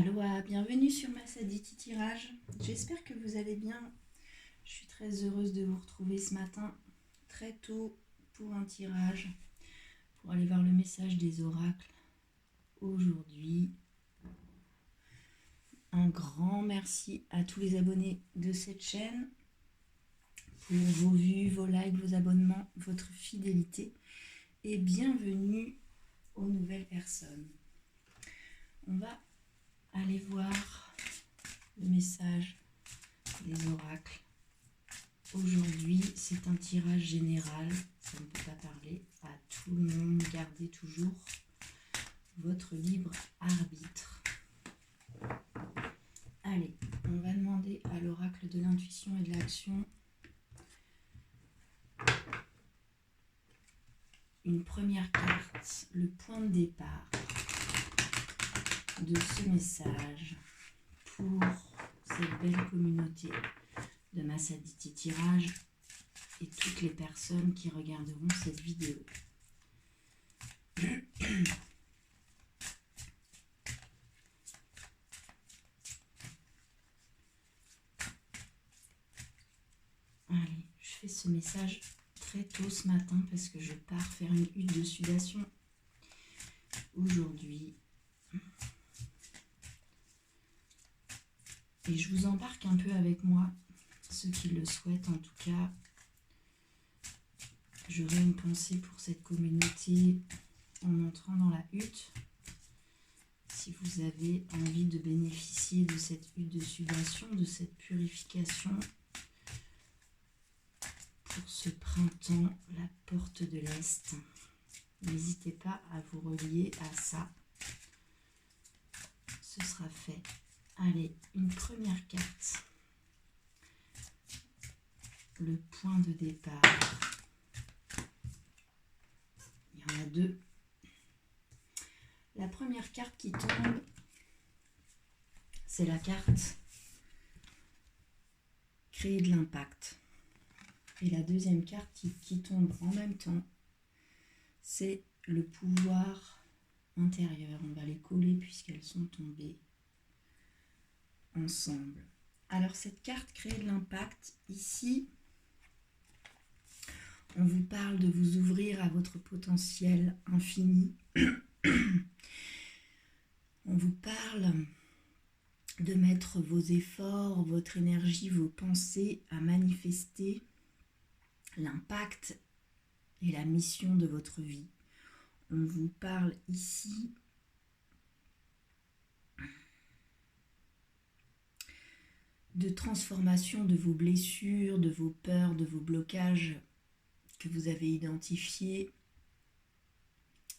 Aloha, bienvenue sur Massaditi Tirage. J'espère que vous allez bien. Je suis très heureuse de vous retrouver ce matin, très tôt, pour un tirage, pour aller voir le message des oracles. Aujourd'hui, un grand merci à tous les abonnés de cette chaîne pour vos vues, vos likes, vos abonnements, votre fidélité et bienvenue aux nouvelles personnes. On va aller voir le message des oracles. Aujourd'hui, c'est un tirage général. Ça ne peut pas parler à tout le monde. Gardez toujours votre libre arbitre. Allez, on va demander à l'oracle de l'intuition et de l'action une première carte, le point de départ de ce message pour cette belle communauté de Massaditi Tirage et toutes les personnes qui regarderont cette vidéo. Allez, je fais ce message très tôt ce matin parce que je pars faire une hutte de sudation aujourd'hui. Et je vous embarque un peu avec moi, ceux qui le souhaitent en tout cas. J'aurai une pensée pour cette communauté en entrant dans la hutte. Si vous avez envie de bénéficier de cette hutte de sudation, de cette purification pour ce printemps, la porte de l'Est, n'hésitez pas à vous relier à ça. Ce sera fait. Allez, une première carte. Le point de départ. Il y en a deux. La première carte qui tombe, c'est la carte créer de l'impact. Et la deuxième carte qui tombe en même temps, c'est le pouvoir intérieur. On va les coller puisqu'elles sont tombées ensemble. Alors cette carte créer de l'impact, ici, on vous parle de vous ouvrir à votre potentiel infini. On vous parle de mettre vos efforts, votre énergie, vos pensées à manifester l'impact et la mission de votre vie. On vous parle ici de transformation de vos blessures, de vos peurs, de vos blocages que vous avez identifiés,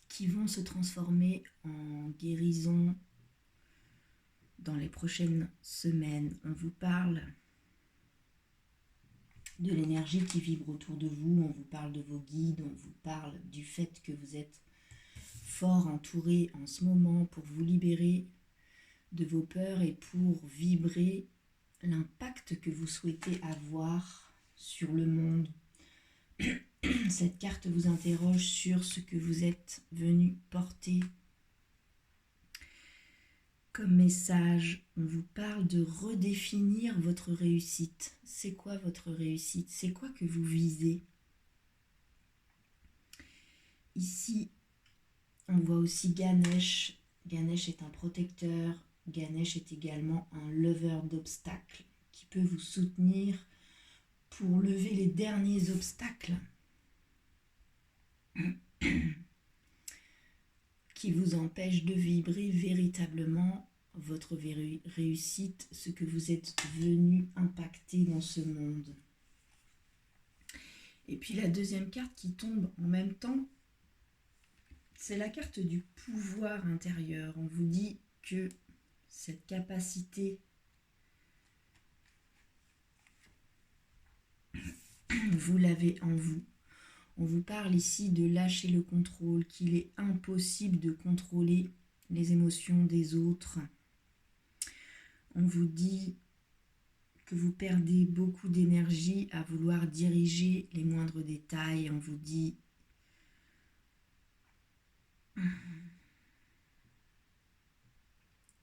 qui vont se transformer en guérison dans les prochaines semaines. On vous parle de l'énergie qui vibre autour de vous, on vous parle de vos guides, on vous parle du fait que vous êtes fort entouré en ce moment pour vous libérer de vos peurs et pour vibrer l'impact que vous souhaitez avoir sur le monde. Cette carte vous interroge sur ce que vous êtes venu porter comme message. On vous parle de redéfinir votre réussite. C'est quoi votre réussite? C'est quoi que vous visez? Ici, on voit aussi Ganesh. Ganesh est un protecteur. Ganesh est également un leveur d'obstacles qui peut vous soutenir pour lever les derniers obstacles qui vous empêchent de vibrer véritablement votre réussite, ce que vous êtes venu impacter dans ce monde. Et puis la deuxième carte qui tombe en même temps, c'est la carte du pouvoir intérieur. On vous dit que cette capacité, vous l'avez en vous. On vous parle ici de lâcher le contrôle, qu'il est impossible de contrôler les émotions des autres. On vous dit que vous perdez beaucoup d'énergie à vouloir diriger les moindres détails. On vous dit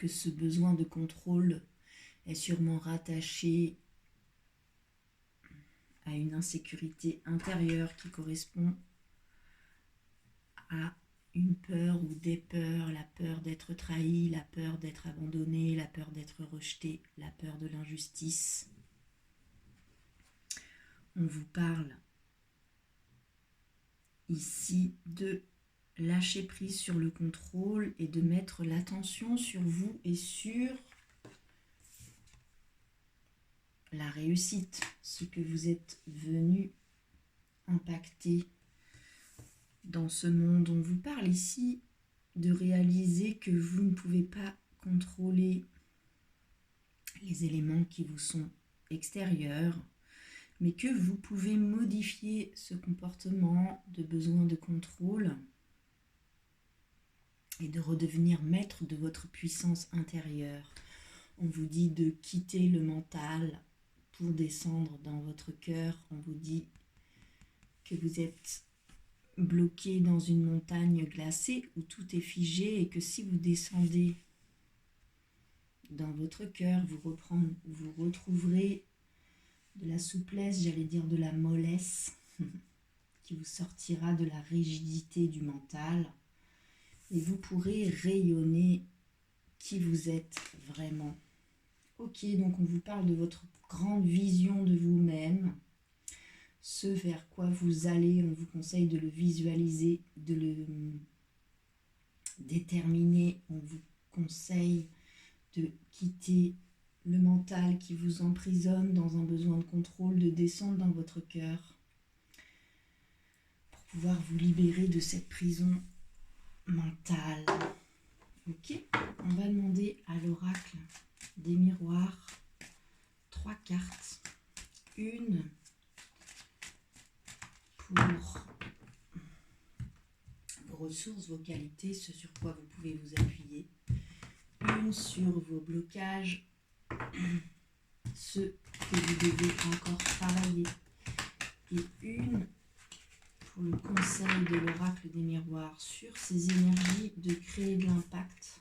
que ce besoin de contrôle est sûrement rattaché à une insécurité intérieure qui correspond à une peur ou des peurs, la peur d'être trahi, la peur d'être abandonné, la peur d'être rejeté, la peur de l'injustice. On vous parle ici de lâcher prise sur le contrôle et de mettre l'attention sur vous et sur la réussite, ce que vous êtes venu impacter dans ce monde. On vous parle ici de réaliser que vous ne pouvez pas contrôler les éléments qui vous sont extérieurs, mais que vous pouvez modifier ce comportement de besoin de contrôle et de redevenir maître de votre puissance intérieure. On vous dit de quitter le mental pour descendre dans votre cœur. On vous dit que vous êtes bloqué dans une montagne glacée où tout est figé et que si vous descendez dans votre cœur, vous retrouverez de la souplesse, j'allais dire de la mollesse, qui vous sortira de la rigidité du mental et vous pourrez rayonner qui vous êtes vraiment. Ok, donc on vous parle de votre grande vision de vous-même, ce vers quoi vous allez, on vous conseille de le visualiser, de le déterminer, on vous conseille de quitter le mental qui vous emprisonne dans un besoin de contrôle, de descendre dans votre cœur pour pouvoir vous libérer de cette prison mentale. Ok, on va demander à l'oracle des miroirs 3 cartes. Une pour vos ressources, vos qualités, ce sur quoi vous pouvez vous appuyer. Une sur vos blocages, ceux que vous devez encore travailler. Et une pour le conseil de l'oracle des miroirs sur ces énergies de créer de l'impact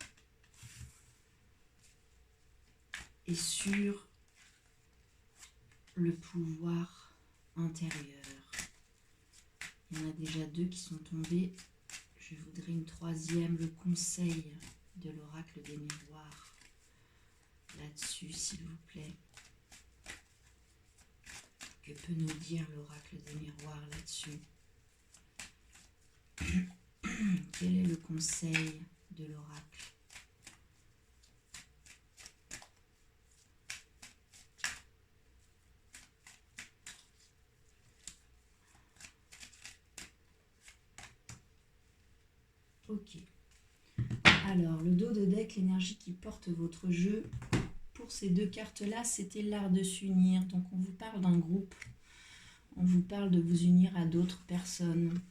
et sur le pouvoir intérieur. Il y en a déjà 2 qui sont tombés. Je voudrais une 3e, le conseil de l'oracle des miroirs. Là-dessus, s'il vous plaît. Que peut nous dire l'oracle des miroirs là-dessus? Quel est le conseil de l'oracle? Ok. Alors, le dos de deck, l'énergie qui porte votre jeu, pour ces 2 cartes-là, c'était l'art de s'unir. Donc, on vous parle d'un groupe. On vous parle de vous unir à d'autres personnes.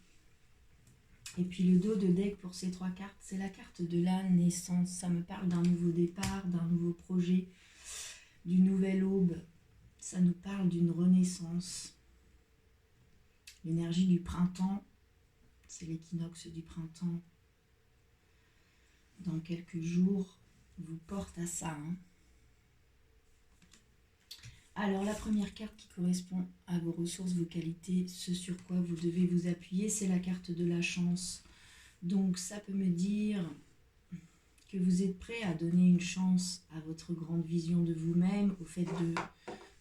Et puis, le dos de deck pour ces 3 cartes, c'est la carte de la naissance. Ça me parle d'un nouveau départ, d'un nouveau projet, d'une nouvelle aube. Ça nous parle d'une renaissance. L'énergie du printemps, c'est l'équinoxe du printemps. Dans quelques jours, vous porte à ça. Alors, la première carte qui correspond à vos ressources, vos qualités, ce sur quoi vous devez vous appuyer, c'est la carte de la chance. Donc, ça peut me dire que vous êtes prêt à donner une chance à votre grande vision de vous-même, au fait de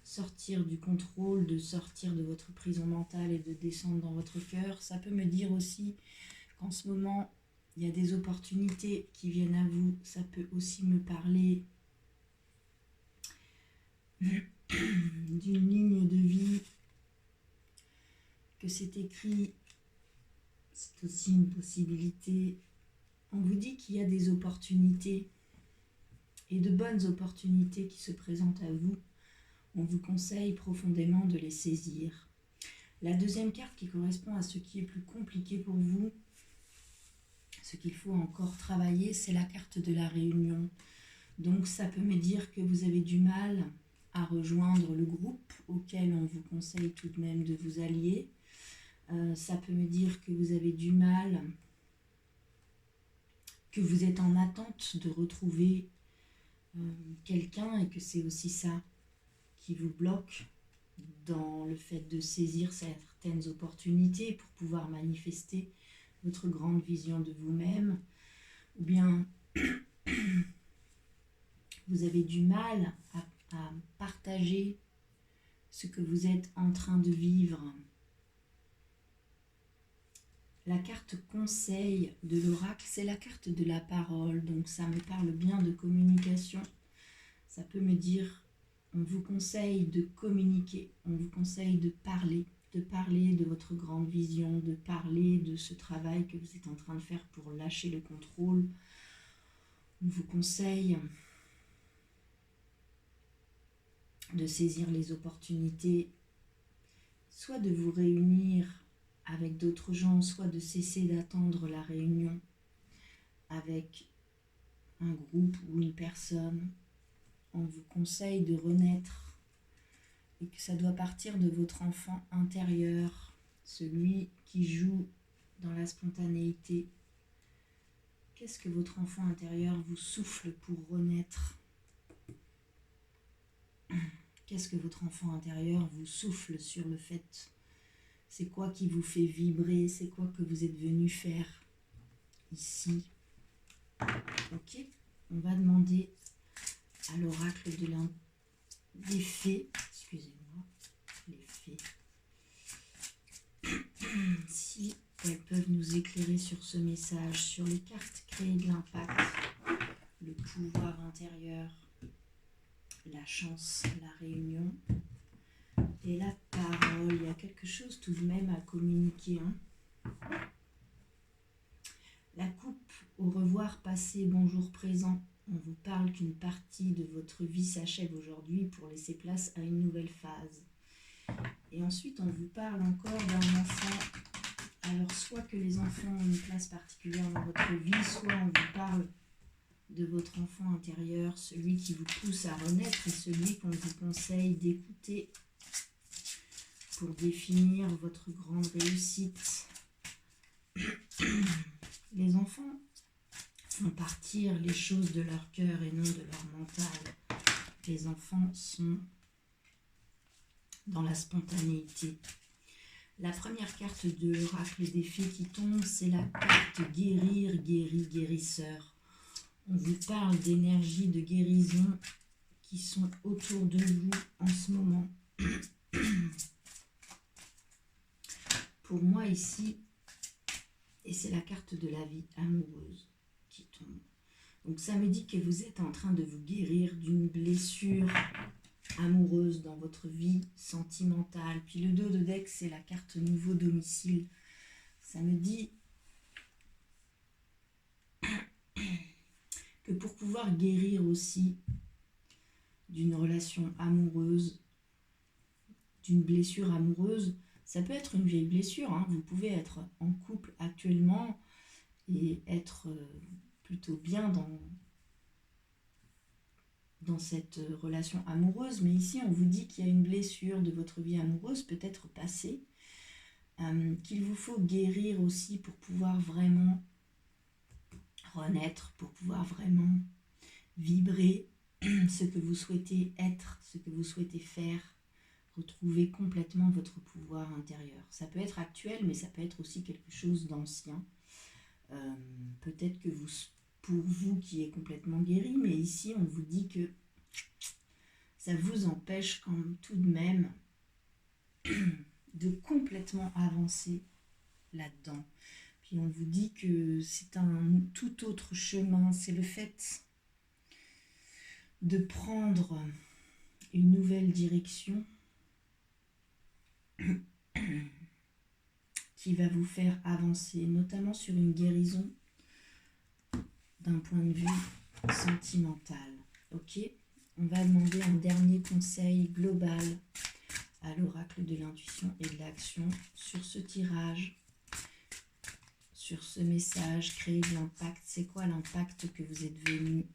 sortir du contrôle, de sortir de votre prison mentale et de descendre dans votre cœur. Ça peut me dire aussi qu'en ce moment, il y a des opportunités qui viennent à vous. Ça peut aussi me parler d'une ligne de vie, que c'est écrit, c'est aussi une possibilité. On vous dit qu'il y a des opportunités et de bonnes opportunités qui se présentent à vous. On vous conseille profondément de les saisir. La 2e carte qui correspond à ce qui est plus compliqué pour vous, ce qu'il faut encore travailler, c'est la carte de la réunion. Donc ça peut me dire que vous avez du mal à rejoindre le groupe auquel on vous conseille tout de même de vous allier. Ça peut me dire que vous avez du mal, que vous êtes en attente de retrouver quelqu'un et que c'est aussi ça qui vous bloque dans le fait de saisir certaines opportunités pour pouvoir manifester votre grande vision de vous-même, ou bien vous avez du mal à partager ce que vous êtes en train de vivre. La carte conseil de l'oracle, c'est la carte de la parole, donc ça me parle bien de communication. Ça peut me dire, on vous conseille de communiquer, on vous conseille de parler de votre grande vision, de parler de ce travail que vous êtes en train de faire pour lâcher le contrôle. On vous conseille de saisir les opportunités, soit de vous réunir avec d'autres gens, soit de cesser d'attendre la réunion avec un groupe ou une personne. On vous conseille de renaître et que ça doit partir de votre enfant intérieur, celui qui joue dans la spontanéité. Qu'est-ce que votre enfant intérieur vous souffle pour renaître ? Qu'est-ce que votre enfant intérieur vous souffle sur le fait ? C'est quoi qui vous fait vibrer ? C'est quoi que vous êtes venu faire ici ? Ok, on va demander à l'oracle des fées, excusez-moi, les fées, si elles peuvent nous éclairer sur ce message, sur les cartes créer de l'impact, le pouvoir intérieur, la chance, la réunion et la parole. Il y a quelque chose tout de même à communiquer. La coupe, au revoir passé, bonjour présent. On vous parle qu'une partie de votre vie s'achève aujourd'hui pour laisser place à une nouvelle phase. Et ensuite, on vous parle encore d'un enfant. Alors, soit que les enfants ont une place particulière dans votre vie, soit on vous parle de votre enfant intérieur, celui qui vous pousse à renaître et celui qu'on vous conseille d'écouter pour définir votre grande réussite. Les enfants font partir les choses de leur cœur et non de leur mental. Les enfants sont dans la spontanéité. La première carte de l'oracle des fées qui tombe, c'est la carte guérir, guéri, guérisseur. On vous parle d'énergie de guérison qui sont autour de vous en ce moment. Pour moi ici, et c'est la carte de la vie amoureuse qui tombe. Donc ça me dit que vous êtes en train de vous guérir d'une blessure amoureuse dans votre vie sentimentale. Puis le dos de deck, c'est la carte nouveau domicile. Ça me dit que pour pouvoir guérir aussi d'une relation amoureuse, d'une blessure amoureuse, ça peut être une vieille blessure, vous pouvez être en couple actuellement et être plutôt bien dans cette relation amoureuse, mais ici on vous dit qu'il y a une blessure de votre vie amoureuse, peut-être passée, qu'il vous faut guérir aussi pour pouvoir vraiment renaître, pour pouvoir vraiment vibrer ce que vous souhaitez être, ce que vous souhaitez faire, retrouver complètement votre pouvoir intérieur. Ça peut être actuel, mais ça peut être aussi quelque chose d'ancien. Peut-être que pour vous qui est complètement guéri, mais ici on vous dit que ça vous empêche quand même tout de même de complètement avancer là-dedans. Puis on vous dit que c'est un tout autre chemin, c'est le fait de prendre une nouvelle direction qui va vous faire avancer, notamment sur une guérison d'un point de vue sentimental. Ok, on va demander un dernier conseil global à l'oracle de l'intuition et de l'action sur ce tirage, sur ce message, créer de l'impact. C'est quoi l'impact que vous êtes venu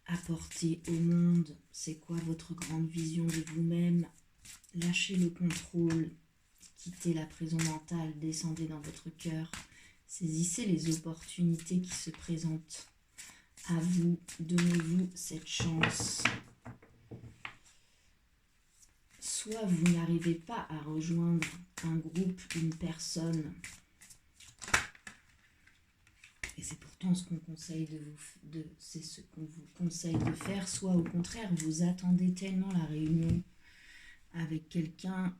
apporter au monde? C'est quoi votre grande vision de vous-même? Lâchez le contrôle, quittez la prison mentale, descendez dans votre cœur. Saisissez les opportunités qui se présentent à vous. Donnez-vous cette chance. Soit vous n'arrivez pas à rejoindre un groupe, une personne, et c'est pourtant ce qu'on conseille c'est ce qu'on vous conseille de faire, soit au contraire, vous attendez tellement la réunion avec quelqu'un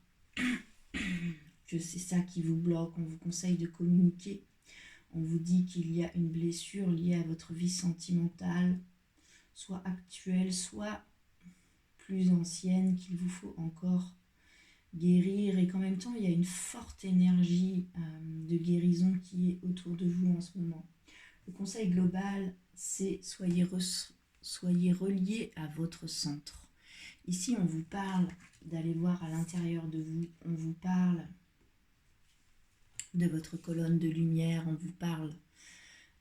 que c'est ça qui vous bloque. On vous conseille de communiquer. On vous dit qu'il y a une blessure liée à votre vie sentimentale, soit actuelle, soit plus ancienne, qu'il vous faut encore guérir, et qu'en même temps, il y a une forte énergie de guérison qui est autour de vous en ce moment. Le conseil global, c'est soyez reliés à votre centre. Ici, on vous parle d'aller voir à l'intérieur de vous, on vous parle de votre colonne de lumière, on vous parle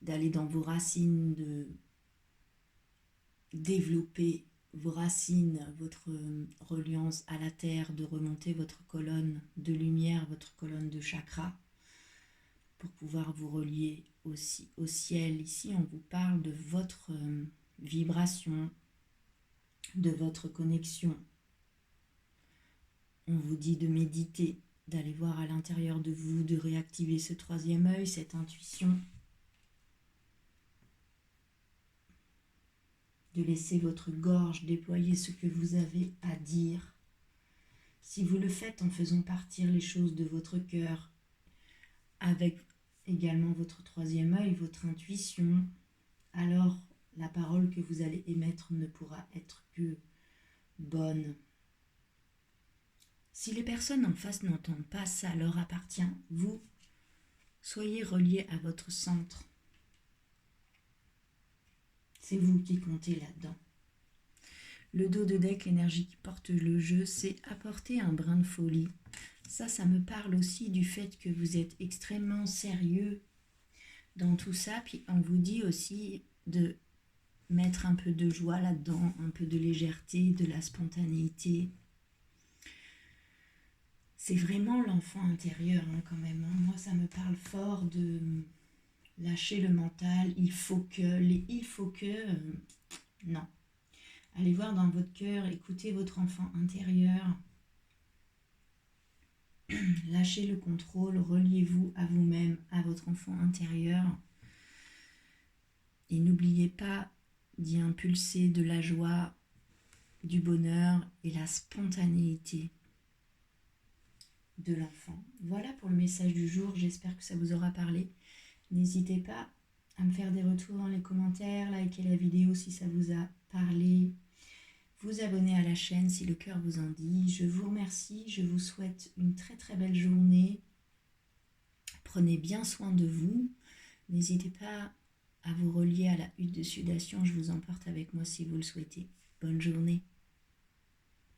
d'aller dans vos racines, de développer vos racines, votre reliance à la terre, de remonter votre colonne de lumière, votre colonne de chakra, pour pouvoir vous relier aussi au ciel. Ici, on vous parle de votre vibration, de votre connexion. On vous dit de méditer, d'aller voir à l'intérieur de vous, de réactiver ce troisième œil, cette intuition, de laisser votre gorge déployer ce que vous avez à dire. Si vous le faites en faisant partir les choses de votre cœur, avec également votre troisième œil, votre intuition, alors la parole que vous allez émettre ne pourra être que bonne. Si les personnes en face n'entendent pas, ça leur appartient. Vous, soyez reliés à votre centre. C'est vous qui comptez là-dedans. Le dos de deck, l'énergie qui porte le jeu, c'est apporter un brin de folie. Ça me parle aussi du fait que vous êtes extrêmement sérieux dans tout ça. Puis on vous dit aussi de mettre un peu de joie là-dedans, un peu de légèreté, de la spontanéité. C'est vraiment l'enfant intérieur quand même. Moi, ça me parle fort de lâcher le mental. Il faut que... non. Allez voir dans votre cœur, écoutez votre enfant intérieur. Lâchez le contrôle, reliez-vous à vous-même, à votre enfant intérieur. Et n'oubliez pas d'y impulser de la joie, du bonheur et la spontanéité de l'enfant. Voilà pour le message du jour, j'espère que ça vous aura parlé. N'hésitez pas à me faire des retours dans les commentaires, liker la vidéo si ça vous a parlé, vous abonner à la chaîne si le cœur vous en dit. Je vous remercie, je vous souhaite une très très belle journée. Prenez bien soin de vous. N'hésitez pas à vous relier à la hutte de sudation, je vous emporte avec moi si vous le souhaitez. Bonne journée.